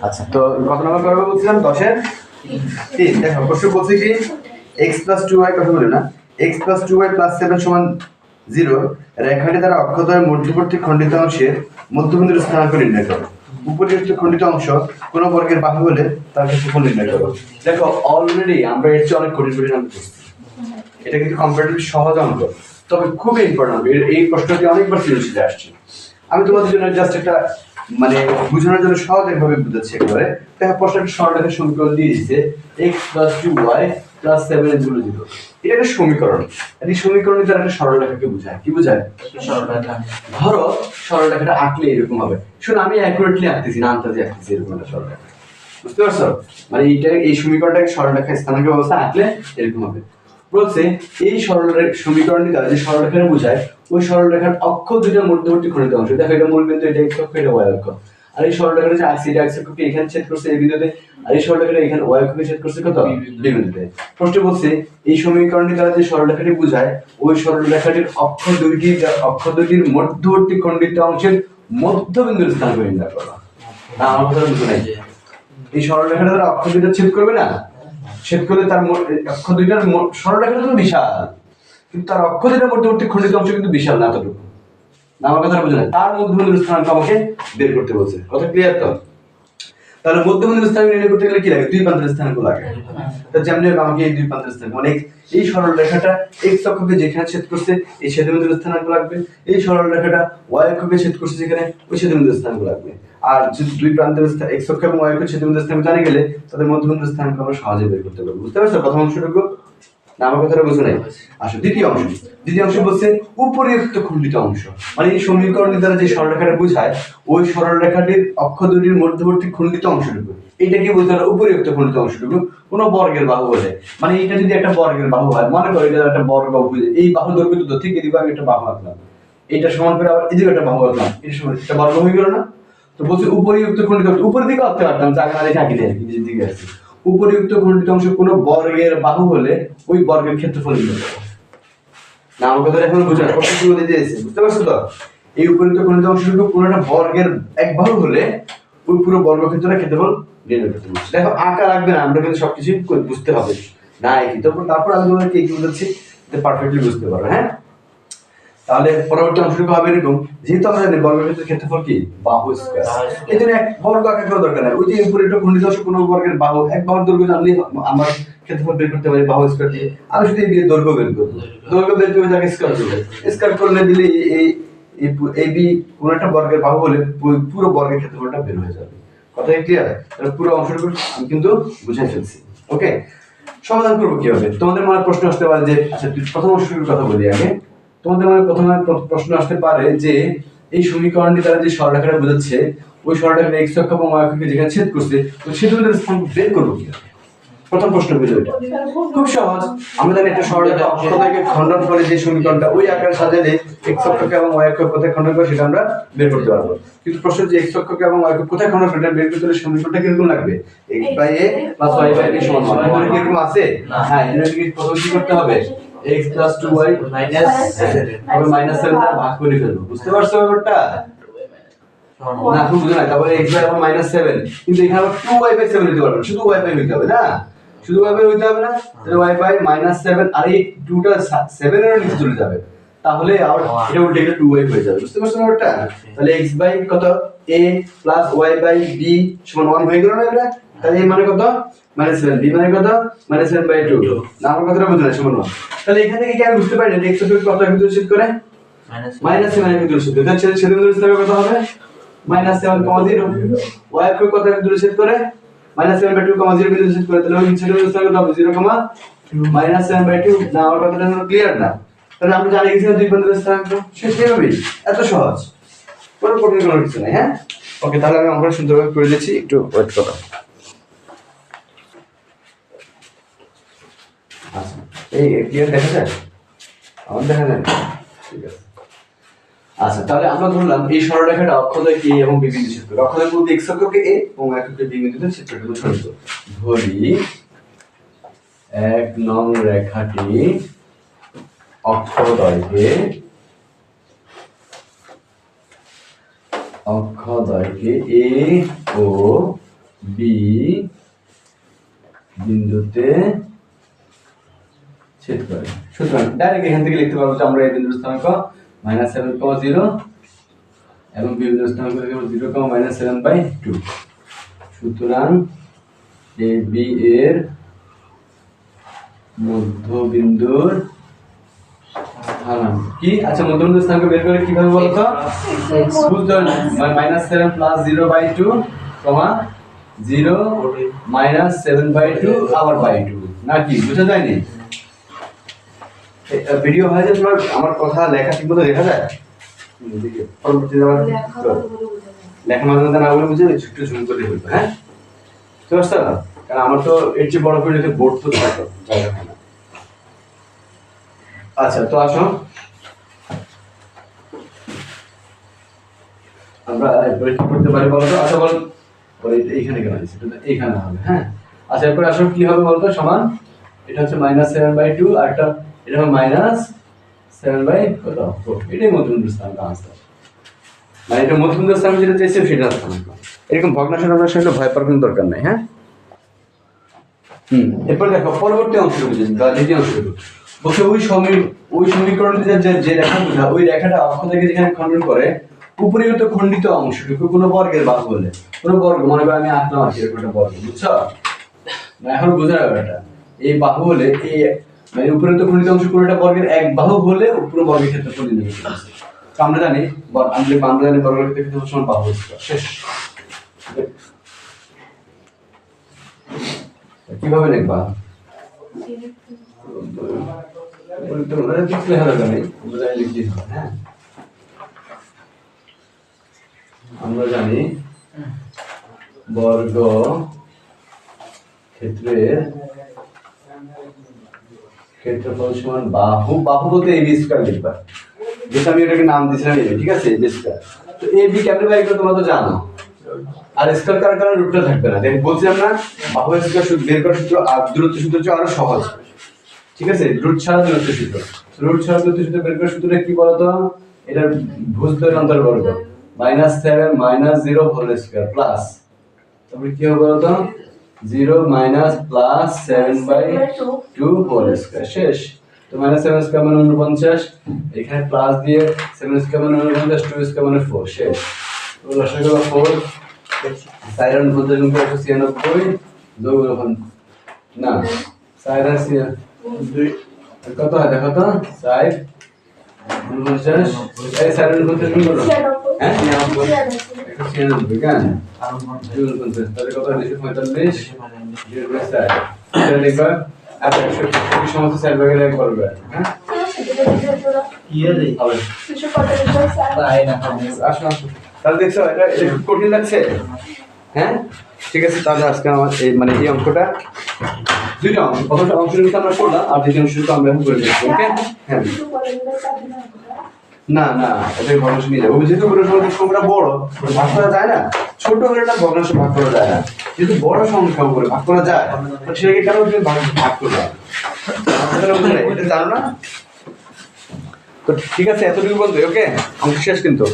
আচ্ছা, তো কত নম্বর করবো বলছিলাম? 10-এর 3। দেখো প্রশ্ন বলছে কি x + 2y কথা বলি না, x + 2y + 7 সমান 0 রেখাটি দ্বারা অক্ষদ্বয়ের মধ্যবর্তী খণ্ডিত অংশের মধ্যবিন্দুর স্থানাঙ্ক নির্ণয় করো। উপরিউক্ত খণ্ডিত অংশ কোন বর্গের বাহু হলে তার ক্ষেত্রফল নির্ণয় করো। দেখো অলরেডি আমরা এর চেয়ে অনেক কঠিন কঠিন অঙ্ক করছি, এটা কিন্তু কম্পারেটিভলি সহজ অঙ্ক, তবে খুবই ইম্পর্টেন্ট। এই প্রশ্নটি অনেকবার সিরিজে আসছে। আমি তোমাদের জন্য জাস্ট একটা মানে বোঝানোর জন্য সহজ ভাবে বুঝাচ্ছি একবারে। দেখো প্রশ্নটা সরলরেখার সমীকরণ দিয়ে দিয়েছে x + 2y + 7 = 0। এটা একটা সমীকরণ। এই সমীকরণে দ্বারা একটা সরলরেখাকে বোঝায়। কি বোঝায়? সরলরেখা। ধরো সরলরেখাটা আঁকলে এরকম হবে। শুনো আমি অ্যাকুরেটলি আঁকতেছি না, আন্দাজে আঁকতেছি এরকম একটা সরলরেখা। বুঝতে পারছো? মানে এই সমীকরণটাকে সরলরেখা স্থানাঙ্ক ব্যবস্থা আঁকলে এরকম হবে। বলছে এই সমীকরণটি দ্বারা যে সরলরেখাটা বোঝায় ওই সরলরেখার অক্ষ দুইটার মধ্যবর্তী খণ্ডিত অংশ। দেখো এটা মূল বিন্দু, এটা x অক্ষ, এটা y অক্ষ। আর এই সরলরেখাটা যে আইসি এটা x অক্ষকে এখানে ছেদ করছে এই বিন্দুতে, আর এই সরলরেখাটা এখানে y অক্ষকে ছেদ করছে কত? b বিন্দুতে। প্রশ্ন বলছে এই সমীকরণটি দ্বারা যে সরলরেখাটি বোঝায় ওই সরলরেখাটির অক্ষ দুইটির মধ্যবর্তী খণ্ডিত অংশের মধ্যবিন্দুর স্থান নির্ণয় করো। না আমার কথা বুঝো নাই? এই সরলরেখাটা দ্বারা অক্ষ দুইটা ছেদ করবে না, ছেদ করলে তার অক্ষ দুইটার সরলরেখাটা তো বিশাল, কিন্তু তার অক্ষ দুইটার মধ্যবর্তী খণ্ডিত অংশ কিন্তু বিশাল না, এতটুকু। না আমার কথা বুঝলেন? তার মধ্যবিন্দুর স্থানাঙ্ক আমাকে বের করতে বলছে। কথা ক্লিয়ার তো? তাহলে মধ্যবিন্দুর স্থানাঙ্ক নির্ণয় করতে গেলে কি লাগে? দুই প্রান্তের স্থানাঙ্ক লাগে। তো যেমন আমাকে এই দুই প্রান্তের স্থানাঙ্ক মানে এই সরলরেখাটা x অক্ষকে যেখানে ছেদ করছে এই ছেদবিন্দুর স্থানাঙ্ক লাগবে, এই সরলরেখাটা y অক্ষকে ছেদ করছে যেখানে ওই ছেদবিন্দুর স্থানাঙ্ক লাগবে। আর যদি দুই প্রান্তের x অক্ষ এবং y অক্ষের ছেদবিন্দুর স্থানাঙ্ক জানা গেলে তাদের মধ্যবিন্দুর স্থানাঙ্ক আমরা সহজে বের করতে পারবো। বুঝতে পারছো প্রথম অংশটুকু? না আমার কথাটা বুঝো নাই? আসলে দ্বিতীয় অংশ বলছে উপরিউক্ত খণ্ডিত অংশ। মানে এই সমীকরণের দ্বারা যে সরলরেখাটা বোঝায় ওই সরলরেখাটির অক্ষ দুটির মধ্যবর্তী খণ্ডিত অংশটুকু, এটা কি বলতে হবে? উপরিউক্ত খণ্ডিত অংশটুকু কোন বর্গের বাহু বলে। মানে এটা যদি একটা বর্গের বাহু হয়, মনে করো এটা একটা বর্গ বাহু, এই বাহু দৈর্ঘ্য তো ঠিক এদিকে আমি একটা বাহু আঁকলাম, এটা সমান করে আবার এদিকে একটা বাহু আঁকলাম, এটা সমান একটা বর্গ হয়ে গেল না? তো বলছে উপরিউক্ত খণ্ডিত অংশ, উপরের দিকে আঁকতে পারতাম, জায়গা না রেখে আঁকি দেয় নিচের দিকে আছে। উপরিউক্ত খণ্ডিত অংশ কোন বর্গের বাহু হলে ওই বর্গের ক্ষেত্রফল নির্ণয় করো। না আমার কথা এখন বুঝা কষ্ট শুরু হতে দিয়েছে। বুঝতে পারছো তো? এই উপরিউক্ত খণ্ডিত অংশটুকু পুরোটা বর্গের এক বাহু হলে ওই পুরো বর্গক্ষেত্রের ক্ষেত্রফল নির্ণয় করতে বলছে। দেখো আঁকা লাগবে না, আমরা কিন্তু সবকিছু বুঝতে হবে না কি। তারপর আমি তোমাদেরকে কি বুঝাচ্ছি পারফেক্টলি বুঝতে পারবে। হ্যাঁ, তাহলে পরবর্তী অংশটুকু হবে এরকম, যেহেতু আমরা জানি বর্গক্ষেত্রের ক্ষেত্রফল কি? বাহু স্কয়ার। এই জন্য এক বর্গ আঁকা কোনো দরকার নাই। ওই যে উপরিউক্ত খণ্ডিত অংশ কোন বর্গের বাহু, এক বাহুর দৈর্ঘ্য জানলেই আমার ক্ষেত্রফল বের করতে পারি বাহু স্কয়ার দিয়ে। আমি শুধু এই দৈর্ঘ্য বের করব, দৈর্ঘ্য বের করে তাকে স্কয়ার করব, স্কয়ার করলে দিলে এই বি কোন একটা বর্গের বাহু হলে পুরো বর্গের ক্ষেত্রফলটা বের হয়ে যাবে। কথা ক্লিয়ার? তাহলে পুরো অংশটুকু আমি কিন্তু বুঝাই ফেলছি। ওকে, সমাধান করব কিভাবে? তোমাদের মনে প্রশ্ন আসতে পারে যে আচ্ছা তুই প্রথম অংশটুকুর কথা বলি আগে। তোমাদের মনে প্রথমে প্রশ্ন আসতে পারে যে এই সমীকরণটি দ্বারা যে সরলরেখাটা বোঝাচ্ছে ওই সরলরেখাটা x অক্ষ এবং y অক্ষকে যেখানে ছেদ করছে তো ছেদবিন্দুর স্থান বের করব কিভাবে? প্রথম প্রশ্ন হলো এটা। খুব সহজ। আমরা জানি একটা সরলরেখা অক্ষকে খণ্ডন করে যে সমীকরণটা ওই আকারে সাজালে x অক্ষকে এবং y অক্ষকে কোথায় খণ্ডন করে সেটা আমরা বের করতে পারবো। কিন্তু প্রশ্ন যে x অক্ষকে এবং y অক্ষকে কোথায় খণ্ডন করে এটা বের করতে হলে সমীকরণটা কিরকম লাগবে? x/a + y/b সমান 1। এটা কিরকম আছে? হ্যাঁ, এটা কি প্রথম কি করতে হবে? x + 2y - 7 আবার -7 দ্বারা ভাগ করে ফেলবো। বুঝতে পারছো ব্যাপারটা? না খুব বুঝো না। তারপরে x বাই আবার -7, কিন্তু এখানে আবার 2y/7 হইতে পারবে, শুধু y/7 হইতে হবে না, শুধু y/7 হইতে হবে না। তাহলে y/-7 আর এই 2টা 7 এর নিচে চলে যাবে, তাহলে আবার এটা উল্টে গেলে 2y হয়ে যাবে। বুঝতে পারছো ব্যাপারটা? তাহলে x বাই কত a + y/b সমান 1 হয়ে গেল না এটা? তাহলে a মানে কত? -7, b মানে কত? -7/2। না আমার কথাটা বুঝো না, সমান 1। তাহলে এখান থেকে কি আমি বুঝতে পারি যে x এর কত ভিতরে ছেদ করে? -7 এর ভিতরে ছেদ করে। তাহলে ছেদবিন্দুর স্থান কত হবে? -7,0। y অক্ষ কত দূরে ছেদ করে? -7/2, 0 বিন্দু ছেদ করে। তাহলে ওই ছেদবিন্দুর স্থান কত হবে? 0, -7/2। না আমার কথাটা ক্লিয়ার না? তাহলে আমরা জানি গেছিলাম দুই প্রান্তের স্থানাঙ্ক, শেষ হয়ে যাবে। এত সহজ, কোনো কঠিন কোনো কিছু নাই। হ্যাঁ, ওকে, তাহলে আমি অঙ্কটা সুন্দরভাবে করে দিচ্ছি, একটু ওয়েট করো। আচ্ছা, এই ক্লিয়ার দেখা যায়? আমার দেখা যায় না? ঠিক আছে। আচ্ছা, তাহলে আমরা ধরলাম এই সরলরেখাটা অক্ষদ্বয় a এবং b বিন্দু ছেদ করে। অক্ষদ্বয় বলতে x অক্ষকে a এবং y অক্ষকে b বিন্দুতে ছেদ করে। ধরি এক নং রেখাটি অক্ষদ্বয়কে a ও বি বিন্দুতে ছেদ করে। সুতরাং ডাইরেক্ট এখান থেকে লিখতে পারবো যে আমরা এই বিন্দুর স্থানাঙ্ক -7,0 এবং বি বিন্দুর স্থানাঙ্ক লিখব 0,-7/2। সুতরাং এ বি এর মধ্যবিন্দুর স্থানাঙ্ক কি? আচ্ছা, মধ্যবিন্দুর স্থানাঙ্ক বের করে কিভাবে বলো তো? বুঝতে -7 + 0/2, 0 -7/2 আবার বাই 2 নাকি বুঝা যায়নি? ভিডিও হয় যে তোমার আমার কথা লেখা ঠিক মতো দেখা যায়? দেখি পরবর্তীতে আবার লেখা মাঝে মাঝে না বলে বুঝে একটু জুম করে বলবো। হ্যাঁ, বুঝতে পারছো? কারণ আমার তো এর চেয়ে বড় করে লিখে বোর্ড তো থাকতো, জায়গা হয় না। আচ্ছা, তো আসো আমরা এরপরে কি করতে পারি বলো তো? আচ্ছা বল, এইখানে কেন আছে? এটা এইখানে হবে। হ্যাঁ, আচ্ছা এরপরে আসো কি হবে বলো তো? সমান এটা হচ্ছে -7/2 আর এটা হবে -7/4। এটাই মধ্যবিন্দুর স্থানাঙ্ক আনসার। মানে এটা মধ্যবিন্দুর স্থানাঙ্ক যেটা চাইছে সেটা স্থানাঙ্ক। এরকম ভগ্নাংশ টগ্নাংশ ভয় পাওয়ার কোনো দরকার নাই। হ্যাঁ, এরপর দেখো পরবর্তী অংশটুকু বা দ্বিতীয় অংশটুকু বলছে ওই সমীকরণে যে রেখাটা ওই রেখাটা অক্ষ থেকে যেখানে খণ্ডন করে উপরিউক্ত খণ্ডিত অংশটুকু কোনো বর্গের বাহু হলে, কোনো বর্গ মনে করো আমি আঁকলাম আর এরকম একটা বর্গ, বুঝছো? এখন বোঝা যাবে এটা এই বাহু হলে এই মানে উপরিউক্ত খণ্ডিত অংশ কোনো একটা বর্গের এক বাহু হলে পুরো বর্গের ক্ষেত্রফল নির্ণয় করতে হবে। তো আমরা জানি বর্গের ক্ষেত্রফল সমান বাহু স্কয়ার। শেষ। কিভাবে লিখবা? হ্যাঁ, আমরা জানি বর্গ ক্ষেত্রের ক্ষেত্রফল সমান বাহু। বাহু বলতে এবি স্কয়ার লিখবা, যেটা আমি এটাকে নাম দিয়েছিলাম এবি, ঠিক আছে? AB square. তো এবি কেমনে বাই করে তোমরা তো জানো। আর স্কয়ার করার কারণে রুটটা থাকবে না। দেখো বলছিলাম না, বাহু স্কয়ার সূত্র বের করার সূত্র আর দূরত্ব সূত্র হচ্ছে আরো সহজ, ঠিক আছে? রুট ছাড়া দূরত্ব সূত্র, রুট ছাড়া দূরত্ব সূত্র বের করার সূত্রটা কি বলতো? এটার ভুজদ্বয়ের অন্তর্বর্গ -7 - 0 হোল স্কয়ার প্লাস তারপরে কি হবে বলতো? 0 - +7/2 হোল স্কয়ার। শেষ। তো -7 স্কয়ার মানে 49, এখানে প্লাস দিয়ে 7 স্কয়ার মানে 49, 2 স্কয়ার মানে 4। শেষ। তো লসাগু 4 সাইরন 49 গুণ করে 196 যোগ না সাইরন 2 কত হয় দেখো তো? 4 49 এই সাইরন 49 গুণ করো। হ্যাঁ, 196 কেন? তাহলে কত হয়? 245 0/4 এটা লিখবা। আর 150 সমস্ত 4 ভাগের 1 করবে। হ্যাঁ, কি হবে? 245 তাই না? আসো আসো। তাহলে দেখছো এটা কঠিন লাগছে? হ্যাঁ, ঠিক আছে। তাহলে আজকে আমার এই মানে এই অঙ্কটা দুইটা অঙ্ক, প্রথমটা অংশটা আমরা করলাম আর দ্বিতীয় অংশটা আমরা এখন করে দেখব। ওকে? হ্যাঁ, না না এটা ভগ্নাংশ নিয়ে যাবো। যেহেতু সংখ্যাটা বড় ভাগ করা যায় না, ছোট হলে না ভগ্নাংশ ভাগ করা যায় না। যেহেতু বড় সংখ্যা করে ভাগ করা যায়, সেটাকে কেন তুমি ভাগ করবে? এটা জানো না? তো ঠিক আছে, এতটুকু বলতে। ওকে, অঙ্ক শেষ কিন্তু।